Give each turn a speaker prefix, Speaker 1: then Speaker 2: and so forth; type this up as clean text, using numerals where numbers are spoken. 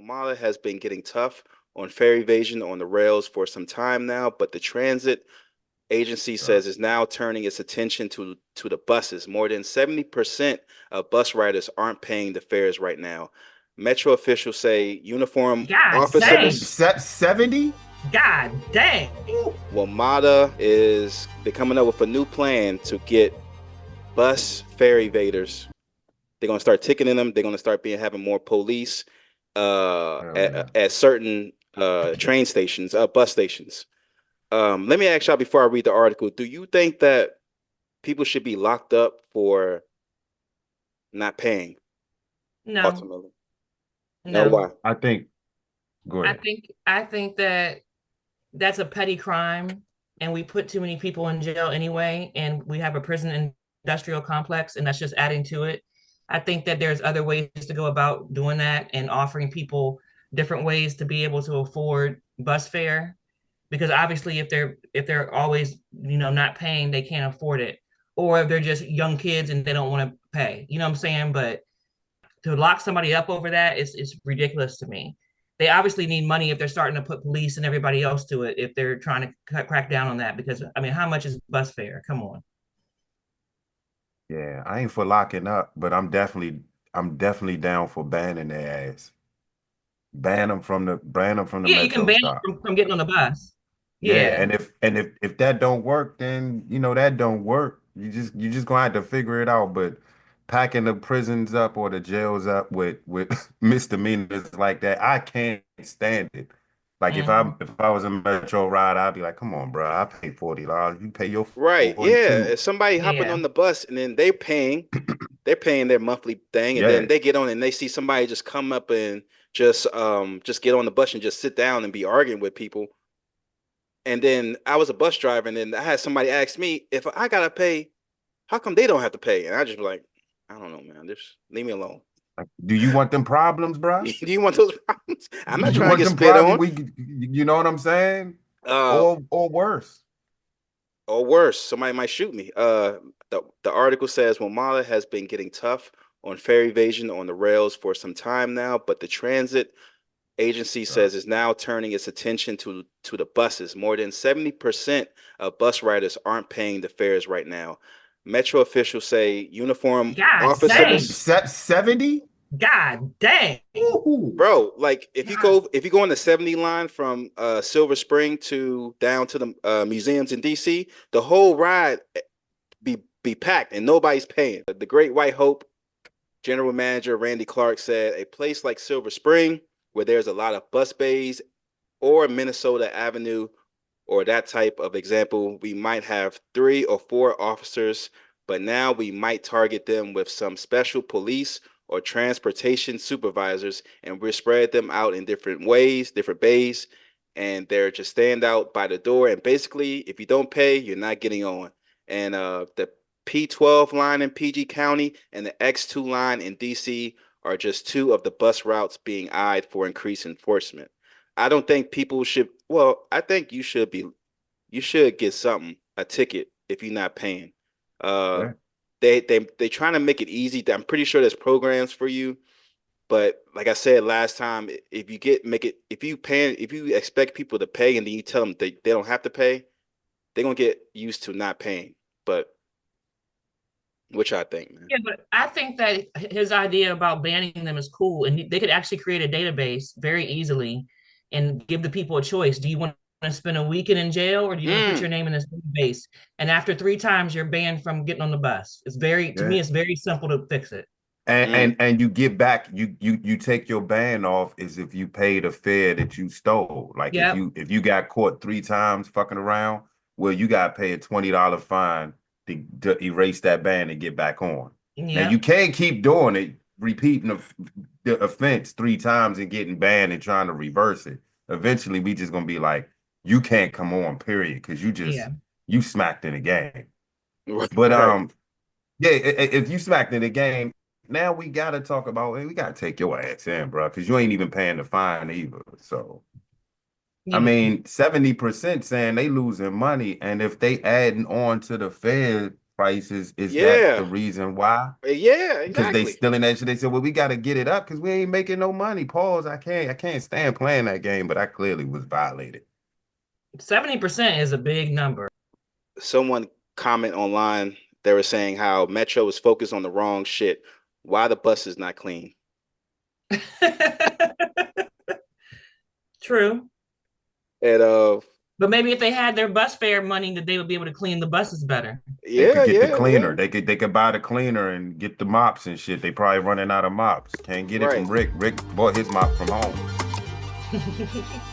Speaker 1: WMATA has been getting tough on fare evasion on the rails for some time now, but the transit agency
Speaker 2: Yeah.
Speaker 1: says is now turning its attention to the buses. More than 70% of bus riders aren't paying the fares right now. Metro officials say uniform
Speaker 3: God dang.
Speaker 1: officers.
Speaker 2: 70?
Speaker 3: God dang.
Speaker 1: WMATA is they're coming up with a new plan to get bus fare evaders. They're gonna start ticketing them. They're gonna start having more police
Speaker 2: Hell yeah.
Speaker 1: at certain train stations, bus stations. Let me ask y'all before I read the article: do you think that people should be locked up for not paying
Speaker 3: No,
Speaker 1: ultimately? No,
Speaker 3: no.
Speaker 1: why?
Speaker 2: I think, go ahead.
Speaker 3: I think that that's a petty crime, and we put too many people in jail anyway, and we have a prison industrial complex, and that's just adding to it. I think that there's other ways to go about doing that and offering people different ways to be able to afford bus fare, because obviously if they're always not paying, they can't afford it, or if they're just young kids and they don't want to pay, you know what I'm saying? But to lock somebody up over that is ridiculous to me. They obviously need money if they're starting to put police and everybody else to it, if they're trying to crack down on that, because I mean, how much is bus fare? Come on.
Speaker 2: Yeah, I ain't for locking up, but I'm definitely down for banning their ass. Ban them from the
Speaker 3: Yeah, you can
Speaker 2: metro
Speaker 3: ban them
Speaker 2: stop.
Speaker 3: from getting on the bus.
Speaker 2: Yeah,
Speaker 3: Yeah.
Speaker 2: and if that don't work, then that don't work. You just gonna have to figure it out. But packing the prisons up or the jails up with misdemeanors like that, I can't stand it. Like if I
Speaker 3: Mhm.
Speaker 2: if I was a metro ride, I'd be like, come on, bro, I paid $40. You pay your
Speaker 1: Right. Yeah.
Speaker 2: 42.
Speaker 1: If somebody hopping
Speaker 3: Yeah.
Speaker 1: on the bus and then they're paying their monthly thing, and then
Speaker 2: Yeah.
Speaker 1: they get on and they see somebody just come up and just get on the bus and just sit down and be arguing with people. And then I was a bus driver, and then I had somebody ask me if I gotta pay, how come they don't have to pay? And I just be like, I don't know, man. Just leave me alone.
Speaker 2: Like, do you want them problems, bro?
Speaker 1: Do you want those problems? I'm not
Speaker 2: You
Speaker 1: trying to
Speaker 2: want
Speaker 1: get
Speaker 2: them
Speaker 1: spit
Speaker 2: problems?
Speaker 1: on.
Speaker 2: You know what I'm saying?
Speaker 1: Uh,
Speaker 2: Or worse.
Speaker 1: or worse, somebody might shoot me. The article says WMATA has been getting tough on fare evasion on the rails for some time now, but the transit agency
Speaker 2: Uh,
Speaker 1: says is now turning its attention to the buses. More than 70% of bus riders aren't paying the fares right now. Metro officials say uniform
Speaker 3: God dang.
Speaker 1: officers.
Speaker 2: 70?
Speaker 3: God dang.
Speaker 2: Ooh.
Speaker 1: Bro, like if you
Speaker 3: God.
Speaker 1: go if you go on the 70 line from Silver Spring to down to the museums in DC, the whole ride be packed and nobody's paying. The Great White Hope general manager Randy Clark said a place like Silver Spring, where there's a lot of bus bays, or Minnesota Avenue, or that type of example, we might have 3 or 4 officers, but now we might target them with some special police or transportation supervisors, and we'll spread them out in different ways, different bays, and they're just stand out by the door. And basically, if you don't pay, you're not getting on. And the P12 line in PG County and the X2 line in DC are just two of the bus routes being eyed for increased enforcement. I don't think people should. Well, I think you should get something, a ticket if you're not paying. Uh,
Speaker 2: Yeah.
Speaker 1: they trying to make it easy. I'm pretty sure there's programs for you, but like I said last time, if you get make it if you expect people to pay and then you tell them they don't have to pay, they're gonna get used to not paying. But which I think, man.
Speaker 3: Yeah, but I think that his idea about banning them is cool, and they could actually create a database very easily and give the people a choice. Do you want to spend a weekend in jail, or do you want to put
Speaker 1: Mm,
Speaker 3: your name in this database? And after 3 times, you're banned from getting on the bus. To
Speaker 2: Yeah.
Speaker 3: me, it's very simple to fix it.
Speaker 2: And
Speaker 1: mm.
Speaker 2: and and you get back, you take your ban off as if you paid a fare that you stole. Like if
Speaker 3: Yep.
Speaker 2: you got caught 3 times fucking around, well, you got to pay a $20 fine to erase that ban and get back on. Now you
Speaker 3: Yep.
Speaker 2: can't keep doing it, repeating the offense 3 times and getting banned and trying to reverse it. Eventually, we just gonna be like, you can't come on, period, because
Speaker 3: Yeah.
Speaker 2: you smacked in the game.
Speaker 1: Right,
Speaker 2: But
Speaker 1: right.
Speaker 2: yeah, if you smacked in the game, now we gotta talk about, hey, we gotta take your ass in, bro, because you ain't even paying the fine either. So I
Speaker 3: Yeah, but
Speaker 2: mean, 70% saying they losing money, and if they adding on to the Fed, prices. Is that the
Speaker 1: Yeah,
Speaker 2: reason why?
Speaker 1: yeah,
Speaker 2: Because they
Speaker 1: exactly.
Speaker 2: still in that shit. They said, well, we got to get it up because we ain't making no money. Pause. I can't stand playing that game, but I clearly was violated.
Speaker 3: 70% is a big number.
Speaker 1: Someone comment online. They were saying how Metro is focused on the wrong shit. Why the bus is not clean?
Speaker 3: True.
Speaker 1: And
Speaker 3: But maybe if they had their bus fare money, that they would be able to clean the buses better.
Speaker 2: They could
Speaker 1: yeah,
Speaker 2: get the
Speaker 1: yeah,
Speaker 2: cleaner.
Speaker 1: yeah.
Speaker 2: They could buy the cleaner and get the mops and shit. They probably running out of mops. Can't get it
Speaker 1: Right.
Speaker 2: from Rick. Rick bought his mop from home.